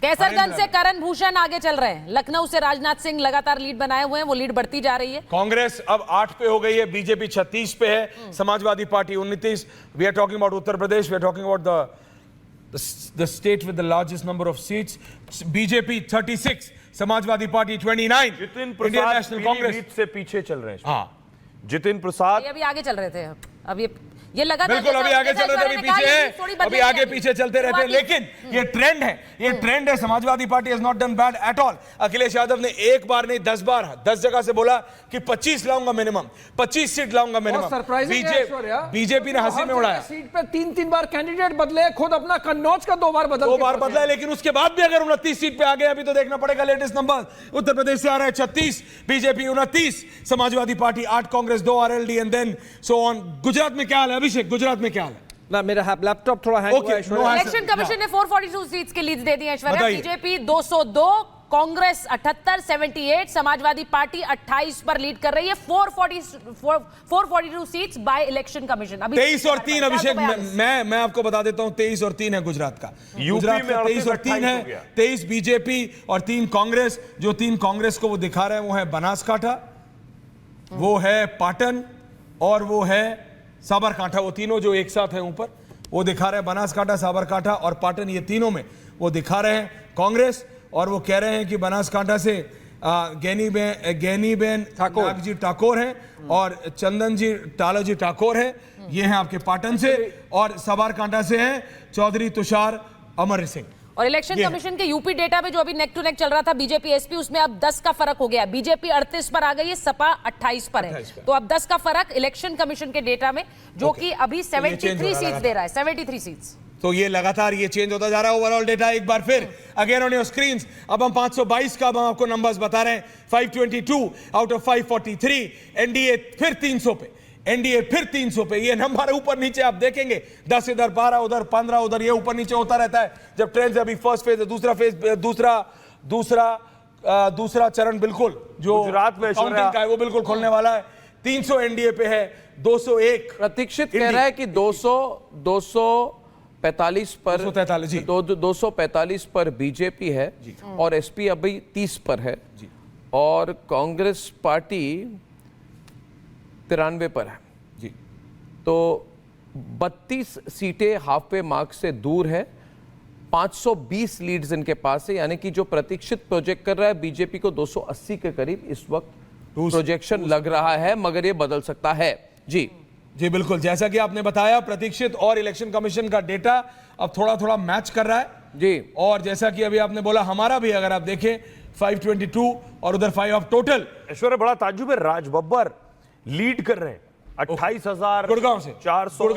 कैसरगंज से करण भूषण आगे चल रहे हैं। लखनऊ से राजनाथ सिंह लगातार लीड बनाए हुए हैं, वो लीड बढ़ती जा रही है। कांग्रेस अब 8 पे हो गई है, बीजेपी 36 पे है, Samajwadi Party 29। We are talking about Uttar Pradesh, we are talking about the state with the largest number of seats. BJP 36, Samajwadi Party 29, Jitin Indian Prasad national Congress Pilibhit से पीछे चल रहे हैं। हाँ, जितिन प्रसाद ये अभी आगे चल रहे थे। अब ये लगा बिल्कुल अभी आगे चल रहे थे, अभी पीछे है, अभी आगे पीछे चलते रहते हैं। लेकिन ये ट्रेंड है, ये ट्रेंड है। Samajwadi party has not done bad at all. Akhilesh Yadav ने एक बार नहीं 10 बार 10 जगह से बोला कि 25 लाऊंगा मिनिमम, 25 सीट लाऊंगा मिनिमम। बीजेपी ने हंसी में उड़ाया। सीट पे 3-3 बार कैंडिडेट बदले, खुद अपना कन्नौज का 2 बार बदला है, लेकिन उसके बाद भी अगर 29 सीट पे आ गए, अभी तो देखना पड़ेगा लेटेस्ट नंबर। उत्तर प्रदेश से आ रहा है 36, BJP 29, Samajwadi Party 8, Congress 2, RLD and then so on. Gujarat में क्या हाल है अभिषेक? गुजरात में क्या हाल है? ना मेरा लैपटॉप थोड़ा हैंग हुआ है। इलेक्शन कमीशन ने 442 सीट्स के लीड दे दी है ऐश्वर्या। बीजेपी 202, कांग्रेस 78, 78, समाजवादी पार्टी 28 पर लीड कर रही है। 442 सीट्स बाय इलेक्शन कमीशन। अभी 23 और 3 अभिषेक, मैं आपको बता देता हूं, 23 और 3 है गुजरात का। गुजरात में 23 और 3 है, 23 बीजेपी और 3 कांग्रेस। जो 3 कांग्रेस को वो दिखा रहे हैं वो है बनासकाठा, वो है पाटन और वो है साबरकांठा। वो तीनों जो एक साथ है ऊपर, वो दिखा रहे हैं बनासकाठा, साबरकांठा और पाटन। ये तीनों में वो दिखा रहे हैं कांग्रेस, और वो कह रहे हैं कि बनासकांठा से गैनीबेन नागजी ठाकुर हैं और चंदन जी टालाजी ठाकुर हैं, ये हैं आपके पाटन से। और साबरकांठा से हैं चौधरी तुषार अमर सिंह। और इलेक्शन कमीशन के यूपी डेटा में जो अभी नेक टू नेक चल रहा था बीजेपी एसपी, उसमें अब 10 का फर्क हो गया। बीजेपी 38 पर आ गई है, सपा 28 पर है। तो अब 10 का फर्क इलेक्शन कमीशन के डेटा में, जो कि अभी 73 सीट्स दे रहा है, 73 सीट्स। तो ये लगातार ये चेंज होता जा रहा है ओवरऑल डेटा। एक बार फिर अगेन ऑन योर स्क्रीन्स, अब हम 522 का हम आपको नंबर्स बता रहे हैं। 522 आउट ऑफ 543, एनडीए फिर 300 पे, एनडीए फिर 300 पे। ये नंबर ऊपर नीचे आप देखेंगे, 10 इधर, 12 उधर, 15 उधर, ये ऊपर नीचे होता रहता है जब ट्रेन से। अभी फर्स्ट फेज है, दूसरा फेज, दूसरा चरण बिल्कुल जो गुजरात में काउंटिंग का है वो बिल्कुल खोलने वाला है। 300 एनडीए पे है, 201 प्रतीक्षित कह रहा है कि 245 पर 245 पर बीजेपी है और एसपी अभी 30 पर है और कांग्रेस पार्टी 93 पर है जी। तो 32 सीटें हाफ वे मार्क से दूर है। 520 लीड्स इनके पास है, यानी कि जो प्रतीक्षित प्रोजेक्ट कर रहा है बीजेपी को 280 के करीब इस वक्त प्रोजेक्शन लग रहा है, मगर ये बदल सकता है। जी जी बिल्कुल, जैसा कि आपने बताया, प्रतीक्षित और इलेक्शन कमीशन का डेटा अब थोड़ा थोड़ा मैच कर रहा है जी। और जैसा कि अभी आपने बोला, हमारा भी अगर आप देखें 522 और उधर 5 ऑफ टोटल। ऐश्वर्या, बड़ा ताज्जुब है, राज बब्बर लीड कर रहे हैं 28,000 गुड़गांव से, 400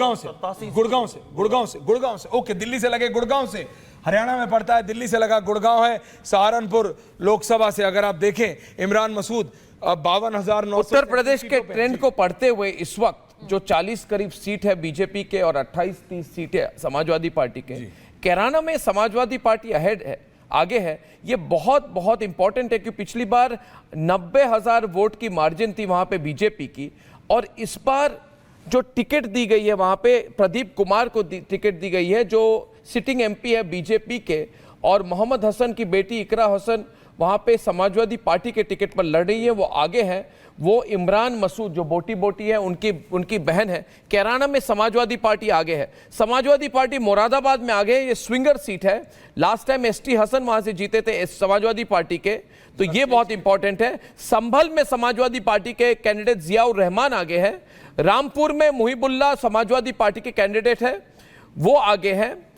गुड़गांव से ओके, दिल्ली से लगे गुड़गांव से, हरियाणा में पड़ता है, दिल्ली से लगा गुड़गांव है। सहारनपुर लोकसभा से अगर आप देखें, इमरान मसूद 52,900। उत्तर प्रदेश के ट्रेंड को पढ़ते हुए इस वक्त जो 40 करीब सीट है बीजेपी के और 28-30 सीट है समाजवादी पार्टी के, कैराना में समाजवादी पार्टी अहेड है, आगे है। ये बहुत बहुत इंपॉर्टेंट है कि पिछली बार 90,000 वोट की मार्जिन थी वहां पे बीजेपी की, और इस बार जो टिकट दी गई है वहां पे प्रदीप कुमार को टिकट दी गई है, जो सिटिंग एमपी है बीजेपी के, और मोहम्मद हसन की बेटी इकरा हसन वहां पे समाजवादी पार्टी के टिकट पर लड़ रही है, वो आगे है। वो इमरान मसूद जो बोटी है, उनकी बहन है। कैराना में समाजवादी पार्टी आगे है। समाजवादी पार्टी मुरादाबाद में आगे है, ये स्विंगर सीट है। लास्ट टाइम एसटी हसन वहां से जीते थे समाजवादी पार्टी के, तो ये बहुत इंपॉर्टेंट है। संभल में समाजवादी पार्टी के कैंडिडेट जियाउर रहमान आगे है। रामपुर में मुहिबुल्ला समाजवादी पार्टी के कैंडिडेट है, वो आगे है।